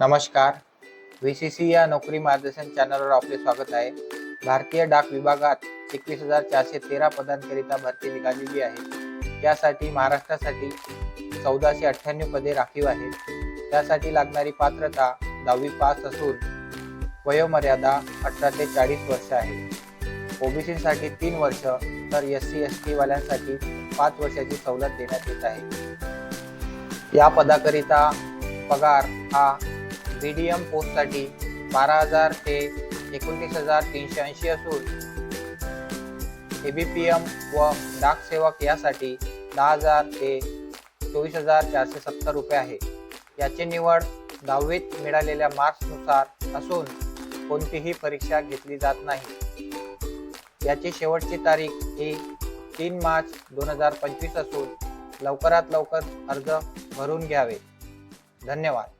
नमस्कार. VCC या नोकरी मार्गदर्शन चॅनलवर आपले स्वागत आहे. भारतीय डाक विभागात 21,413 पदांकरिता भरती निघालेली आहे. यासाठी महाराष्ट्रासाठी 1498 पदे राखीव आहेत. त्यासाठी लागणारी पात्रता 10वी पास असून वयोमर्यादा 18 ते 40 वर्ष आहे. ओबीसी साठी 3 वर्ष तर SC/ST वाल्यांसाठी 5 वर्षाची सवलत देण्यात येत आहे. या पदाकरिता पगार हा BDM पोस्टसाठी 12,000 ते 29,380 असून ABPM व डाक सेवक यासाठी 10,000 ते 24,470 रुपये आहे. याची निवड 10वीत मिळालेल्या मार्क्सनुसार असून कोणतीही परीक्षा घेतली जात नाही. याची शेवटची तारीख ही 3 मार्च 2025 असून लवकरात लवकर अर्ज भरून घ्यावे. धन्यवाद.